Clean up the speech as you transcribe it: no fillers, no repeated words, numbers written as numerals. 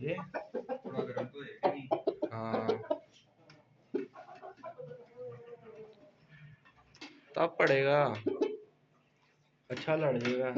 ये थोड़ा गर्म तो है नहीं। हाँ तब पड़ेगा, अच्छा लड़ जाएगा।